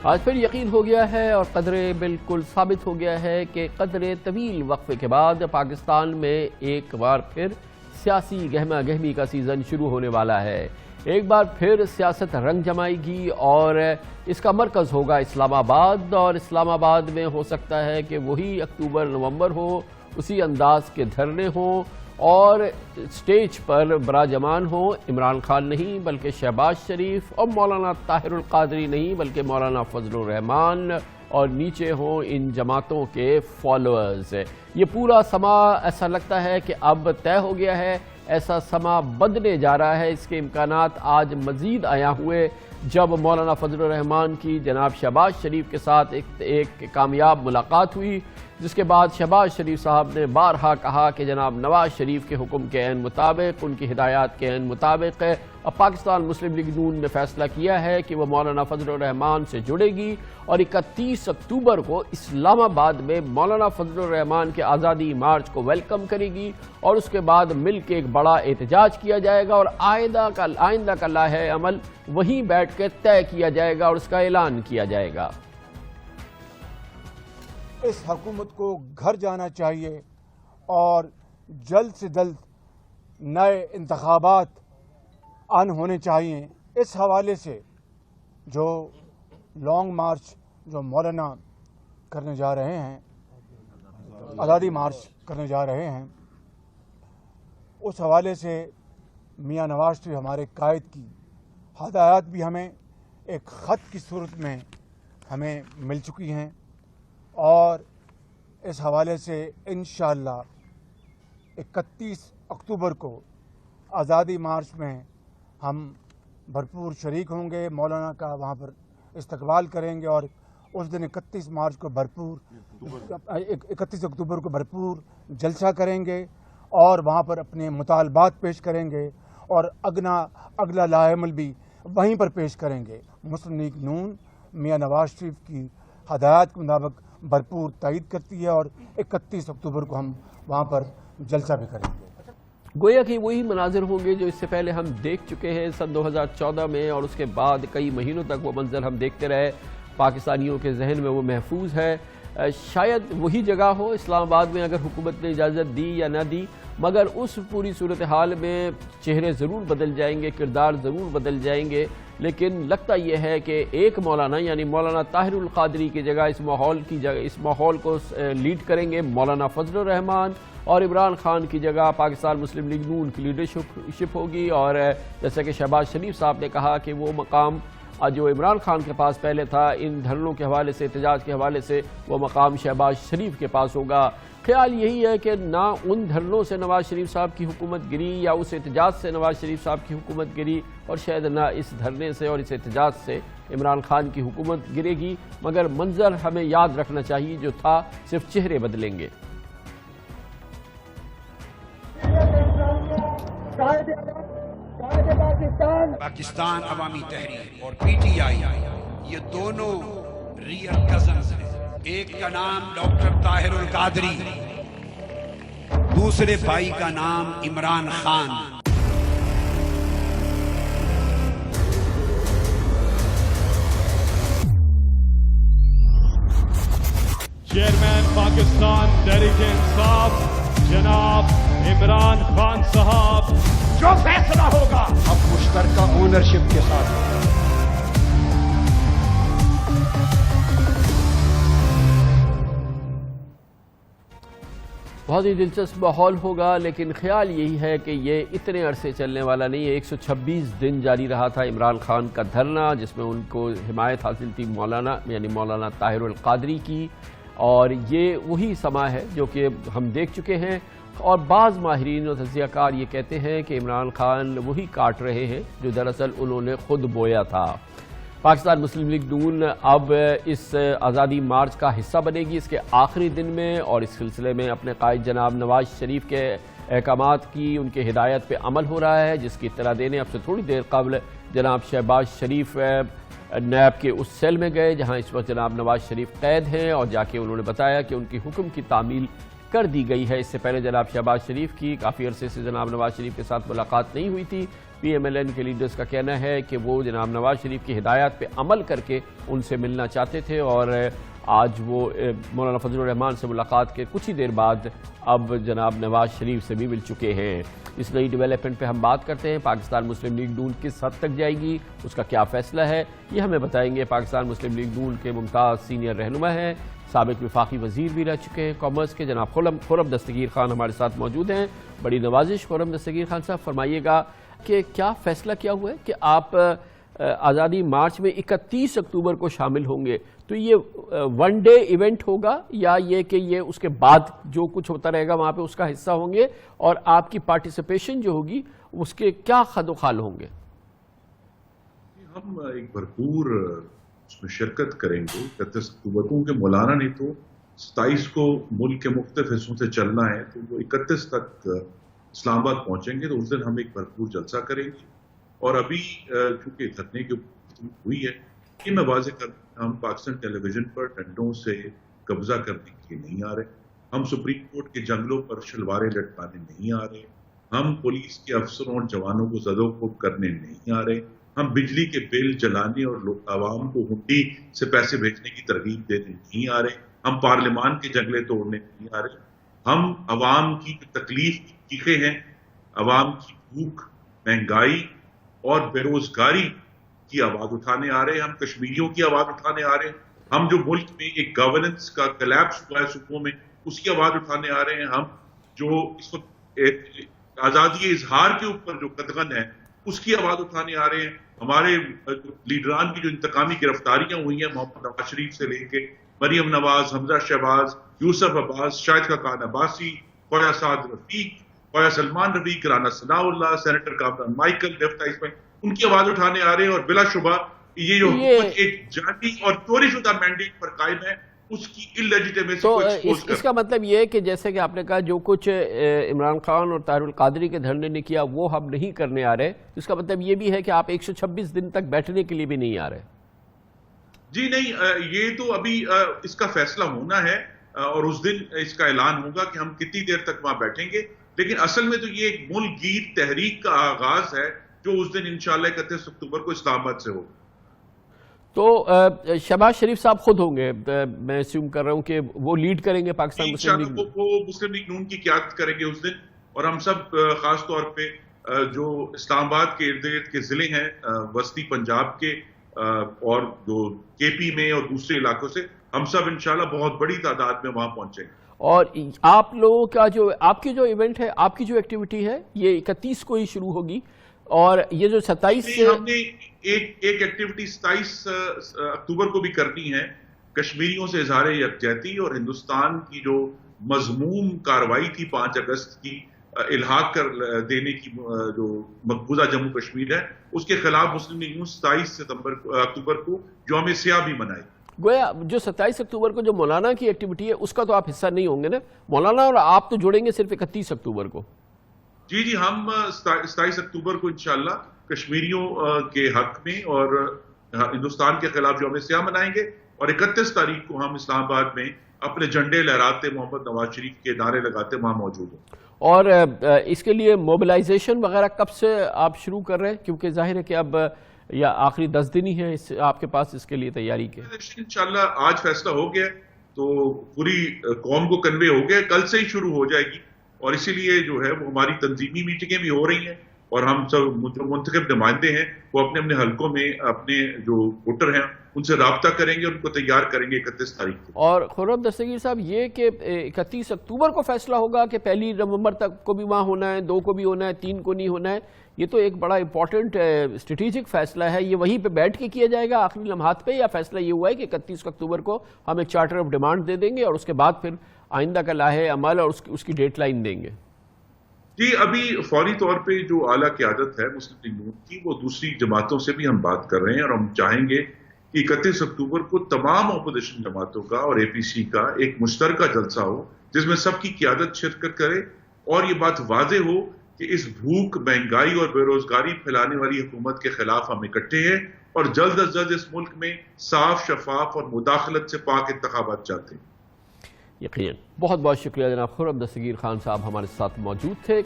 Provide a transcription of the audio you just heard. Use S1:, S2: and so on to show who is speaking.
S1: آج پھر یقین ہو گیا ہے اور قدرے بالکل ثابت ہو گیا ہے کہ قدرے طویل وقفے کے بعد پاکستان میں ایک بار پھر سیاسی گہما گہمی کا سیزن شروع ہونے والا ہے۔ ایک بار پھر سیاست رنگ جمائے گی اور اس کا مرکز ہوگا اسلام آباد، اور اسلام آباد میں ہو سکتا ہے کہ وہی اکتوبر نومبر ہو، اسی انداز کے دھرنے ہوں اور سٹیج پر براجمان ہوں عمران خان نہیں بلکہ شہباز شریف، اور مولانا طاہر القادری نہیں بلکہ مولانا فضل الرحمان، اور نیچے ہوں ان جماعتوں کے فالوورز۔ یہ پورا سما ایسا لگتا ہے کہ اب طے ہو گیا ہے، ایسا سما بدلنے جا رہا ہے۔ اس کے امکانات آج مزید آیا ہوئے جب مولانا فضل الرحمان کی جناب شہباز شریف کے ساتھ ایک کامیاب ملاقات ہوئی، جس کے بعد شہباز شریف صاحب نے بارہا کہا کہ جناب نواز شریف کے حکم کے عین مطابق، ان کی ہدایات کے عین مطابق اب پاکستان مسلم لیگ نون نے فیصلہ کیا ہے کہ وہ مولانا فضل الرحمان سے جڑے گی، اور 31 اکتوبر کو اسلام آباد میں مولانا فضل الرحمان کے آزادی مارچ کو ویلکم کرے گی، اور اس کے بعد مل کے ایک بڑا احتجاج کیا جائے گا، اور آئندہ کا لائحہ عمل وہیں بیٹھ کے طے کیا جائے گا اور اس کا اعلان کیا جائے گا۔
S2: اس حکومت کو گھر جانا چاہیے اور جلد سے جلد نئے انتخابات آن ہونے چاہیے۔ اس حوالے سے جو لانگ مارچ جو مولانا کرنے جا رہے ہیں، آزادی مارچ کرنے جا رہے ہیں، اس حوالے سے میاں نواز شریف ہمارے قائد کی ہدایات بھی ہمیں ایک خط کی صورت میں ہمیں مل چکی ہیں، اور اس حوالے سے انشاءاللہ 31 اکتوبر کو آزادی مارچ میں ہم بھرپور شریک ہوں گے۔ مولانا کا وہاں پر استقبال کریں گے، اور اس دن 31 اکتوبر کو بھرپور جلسہ کریں گے، اور وہاں پر اپنے مطالبات پیش کریں گے، اور اگلا لائحہ عمل بھی وہیں پر پیش کریں گے۔ مسلم لیگ نون میاں نواز شریف کی ہدایات کے مطابق بھرپور تائید کرتی ہے، اور 31 اکتوبر کو ہم وہاں پر جلسہ بھی کریں گے۔
S1: گویا کہ وہی مناظر ہوں گے جو اس سے پہلے ہم دیکھ چکے ہیں سن 2014 میں، اور اس کے بعد کئی مہینوں تک وہ منظر ہم دیکھتے رہے، پاکستانیوں کے ذہن میں وہ محفوظ ہے۔ شاید وہی جگہ ہو اسلام آباد میں اگر حکومت نے اجازت دی یا نہ دی، مگر اس پوری صورتحال میں چہرے ضرور بدل جائیں گے، کردار ضرور بدل جائیں گے، لیکن لگتا یہ ہے کہ ایک مولانا یعنی مولانا طاہر القادری کی جگہ اس ماحول کو لیڈ کریں گے مولانا فضل الرحمان، اور عمران خان کی جگہ پاکستان مسلم لیگ نون کی لیڈرشپ ہوگی۔ اور جیسا کہ شہباز شریف صاحب نے کہا کہ وہ مقام جو عمران خان کے پاس پہلے تھا ان دھرنوں کے حوالے سے، احتجاج کے حوالے سے، وہ مقام شہباز شریف کے پاس ہوگا۔ خیال یہی ہے کہ نہ ان دھرنوں سے نواز شریف صاحب کی حکومت گری یا اس احتجاج سے نواز شریف صاحب کی حکومت گری، اور شاید نہ اس دھرنے سے اور اس احتجاج سے عمران خان کی حکومت گرے گی، مگر منظر ہمیں یاد رکھنا چاہیے جو تھا، صرف چہرے بدلیں گے۔
S3: پاکستان عوامی تحریک اور پی ٹی آئی یہ دونوں ریئل کزنز ہیں۔ ایک کا نام ڈاکٹر طاہر القادری، دوسرے بھائی کا نام عمران خان۔
S4: چیئرمین پاکستان تحریک انصاف جناب عمران خان صاحب،
S3: جو فیصلہ ہوگا اب مشترکہ اونرشپ کے ساتھ ہوگا۔
S1: بہت ہی دلچسپ ماحول ہوگا، لیکن خیال یہی ہے کہ یہ اتنے عرصے چلنے والا نہیں ہے۔ 126 دن جاری رہا تھا عمران خان کا دھرنا، جس میں ان کو حمایت حاصل تھی مولانا طاہر القادری کی، اور یہ وہی سما ہے جو کہ ہم دیکھ چکے ہیں۔ اور بعض ماہرین اور تجزیہ کار یہ کہتے ہیں کہ عمران خان وہی کاٹ رہے ہیں جو دراصل انہوں نے خود بویا تھا۔ پاکستان مسلم لیگ نون اب اس آزادی مارچ کا حصہ بنے گی اس کے آخری دن میں، اور اس سلسلے میں اپنے قائد جناب نواز شریف کے احکامات کی، ان کے ہدایت پہ عمل ہو رہا ہے، جس کی اطلاع دینے اب سے تھوڑی دیر قبل جناب شہباز شریف نیب کے اس سیل میں گئے جہاں اس وقت جناب نواز شریف قید ہیں، اور جا کے انہوں نے بتایا کہ ان کی حکم کی تعمیل کر دی گئی ہے۔ اس سے پہلے جناب شہباز شریف کی کافی عرصے سے جناب نواز شریف کے ساتھ ملاقات نہیں ہوئی تھی، پی ایم ایل این کے لیڈرز کا کہنا ہے کہ وہ جناب نواز شریف کی ہدایات پہ عمل کر کے ان سے ملنا چاہتے تھے، اور آج وہ مولانا فضل الرحمان سے ملاقات کے کچھ ہی دیر بعد اب جناب نواز شریف سے بھی مل چکے ہیں۔ اس نئی ڈیولپمنٹ پہ ہم بات کرتے ہیں۔ پاکستان مسلم لیگ نون کس حد تک جائے گی، اس کا کیا فیصلہ ہے، یہ ہمیں بتائیں گے پاکستان مسلم لیگ نون کے ممتاز سینئر رہنما ہیں، سابق وفاقی وزیر بھی رہ چکے ہیں کامرس کے، جناب خرم دستگیر خان ہمارے ساتھ موجود ہیں۔ بڑی نوازش خرم دستگیر خان صاحب، فرمائیے گا کہ کیا فیصلہ کیا ہوا ہے کہ آپ آزادی مارچ میں 31 اکتوبر کو شامل ہوں گے، تو یہ ون ڈے ایونٹ ہوگا یا یہ کہ یہ اس کے بعد جو کچھ ہوتا رہے گا وہاں پہ اس کا حصہ ہوں گے، اور آپ کی پارٹیسپیشن جو ہوگی اس کے کیا خد و خال ہوں گے؟
S5: ہم ایک بھرپور اس میں شرکت کریں گے 31 اکتوبر کو، کیونکہ مولانا نے تو 27 کو ملک کے مختلف حصوں سے چلنا ہے، تو وہ 31 تک اسلام آباد پہنچیں گے، تو اس دن ہم ایک بھرپور جلسہ کریں گے۔ اور ابھی چونکہ دھرنے کی ہوئی ہے، یہ میں واضح کر ہم پاکستان ٹیلی ویژن پر ڈنڈوں سے قبضہ کرنے کے لیے نہیں آ رہے، ہم سپریم کورٹ کے جنگلوں پر شلواریں لٹکانے نہیں آ رہے، ہم پولیس کے افسروں اور جوانوں کو زد و کوب کرنے نہیں آ رہے، ہم بجلی کے بل جلانے اور عوام کو ہنڈی سے پیسے بھیجنے کی ترغیب دینے نہیں آ رہے، ہم پارلیمان کے جنگلے توڑنے نہیں آ رہے، ہم عوام کی تکلیف کی چیخیں ہیں، عوام کی بھوک، مہنگائی اور بے روزگاری کی آواز اٹھانے آ رہے ہیں، ہم کشمیریوں کی آواز اٹھانے آ رہے ہیں، ہم جو ملک میں ایک گورننس کا کلیپس ہوا ہے صوبوں میں اس کی آواز اٹھانے آ رہے ہیں، ہم جو اس وقت آزادی اظہار کے اوپر جو قدغن ہے اس کی آواز اٹھانے آ رہے ہیں، ہمارے لیڈران کی جو انتقامی گرفتاریاں ہوئی ہیں محمد نواز شریف سے لے کے مریم نواز، حمزہ شہباز، یوسف عباس، شاہد خاقان عباسی، خواجہ سعد رفیق، خواجہ سلمان رفیق، رانا ثناء اللہ، سینیٹر کامران مائیکل، ان کی آواز اٹھانے آ رہے ہیں، اور بلا شبہ یہ جو حکومت ایک جعلی اور چوری شدہ مینڈیٹ پر قائم ہے اس کی اللیجیٹمیسی کو ایکسپوز کر۔
S1: اس کا مطلب یہ ہے کہ جیسے کہ آپ نے کہا جو کچھ عمران خان اور طاہر القادری کے دھرنے نے کیا وہ ہم نہیں کرنے آ رہے، اس کا مطلب یہ بھی ہے کہ آپ 126 دن تک بیٹھنے کے لیے بھی نہیں آ رہے؟
S5: جی نہیں، یہ تو ابھی اس کا فیصلہ ہونا ہے اور اس دن اس کا اعلان ہوگا کہ ہم کتنی دیر تک وہاں بیٹھیں گے، لیکن اصل میں تو یہ ایک ملک گیر تحریک کا آغاز ہے جو اس دن انشاءاللہ 31 اکتوبر کو اسلام آباد سے ہوگا۔ تو
S1: شہباز شریف صاحب خود ہوں گے، میں اسیوم کر رہا ہوں کہ وہ لیڈ کریں گے پاکستان مسلم لیگ،
S5: وہ مسلم لیگ نون کی قیادت کریں گے اس دن، اور ہم سب خاص طور پہ جو اسلام آباد کے ارد گرد کے ضلع ہیں وسطی پنجاب کے اور جو کے پی میں اور دوسرے علاقوں سے، ہم سب انشاءاللہ بہت بڑی تعداد میں وہاں پہنچیں گے۔ اور
S1: آپ لوگوں کا جو آپ کی جو ایونٹ ہے، آپ کی جو ایکٹیویٹی ہے، یہ 31 کو ہی شروع ہوگی، اور یہ جو 27 سے
S5: ہم نے ایک ایکٹیویٹی 27 اکتوبر کو بھی کرنی ہے، کشمیریوں سے اظہار یکجہتی اور ہندوستان کی جو مذموم کارروائی تھی 5 اگست کی الحاق کر دینے کی جو مقبوضہ جموں کشمیر ہے، اس کے خلاف مسلم لیگ نون 27 اکتوبر کو یوم سیاہ بھی منائے۔
S1: گویا جو 27 اکتوبر کو جو مولانا کی ایکٹیویٹی ہے اس کا تو آپ حصہ نہیں ہوں گے نا؟ مولانا اور آپ تو جڑیں گے صرف 31 اکتوبر کو۔
S5: جی ہم 27 اکتوبر کو انشاءاللہ کشمیریوں کے حق میں اور ہندوستان کے خلاف یوم سیاہ منائیں گے، اور 31 تاریخ کو ہم اسلام آباد میں اپنے جھنڈے لہراتے محمد نواز شریف کے نعرے لگاتے وہاں موجود ہیں۔
S1: اور اس کے لیے موبلائزیشن وغیرہ کب سے آپ شروع کر رہے ہیں؟ کیونکہ ظاہر ہے کہ اب یا آخری 10 دن ہی ہیں آپ کے پاس اس کے لیے تیاری کے؟
S5: انشاءاللہ آج فیصلہ ہو گیا تو پوری قوم کو کنوے ہو گیا، کل سے ہی شروع ہو جائے گی، اور اسی لیے جو ہے وہ ہماری تنظیمی میٹنگیں بھی ہو رہی ہیں، اور ہم سب جو منتخب نمائندے ہیں وہ اپنے اپنے حلقوں میں اپنے جو ووٹر ہیں ان سے رابطہ کریں گے، ان کو تیار کریں گے 31 تاریخ کو۔
S1: اور خرم دستگیر صاحب، یہ کہ 31 اکتوبر کو فیصلہ ہوگا کہ 1 نومبر تک کو بھی وہاں ہونا ہے، 2 کو بھی ہونا ہے، 3 کو نہیں ہونا ہے، یہ تو ایک بڑا امپورٹنٹ اسٹریٹجک فیصلہ ہے، یہ وہیں پہ بیٹھ کے کیا جائے گا آخری لمحات پہ، یا فیصلہ یہ ہوا ہے کہ 31 اکتوبر کو ہم ایک چارٹر آف ڈیمانڈ دے دیں گے اور اس کے بعد پھر آئندہ کا لاہے عمل اور اس کی ڈیٹ لائن دیں گے؟
S5: جی ابھی فوری طور پہ جو اعلیٰ قیادت ہے مسلم لیگ نون کی، وہ دوسری جماعتوں سے بھی ہم بات کر رہے ہیں، اور ہم چاہیں گے کہ 31 اکتوبر کو تمام اپوزیشن جماعتوں کا اور اے پی سی کا ایک مشترکہ جلسہ ہو جس میں سب کی قیادت شرکت کرے، اور یہ بات واضح ہو کہ اس بھوک، مہنگائی اور بے روزگاری پھیلانے والی حکومت کے خلاف ہم اکٹھے ہیں، اور جلد از جلد اس ملک میں صاف، شفاف اور مداخلت سے پاک انتخابات چاہتے ہیں۔
S1: یقیناً۔ بہت بہت شکریہ جناب خرم دستگیر خان صاحب ہمارے ساتھ موجود تھے۔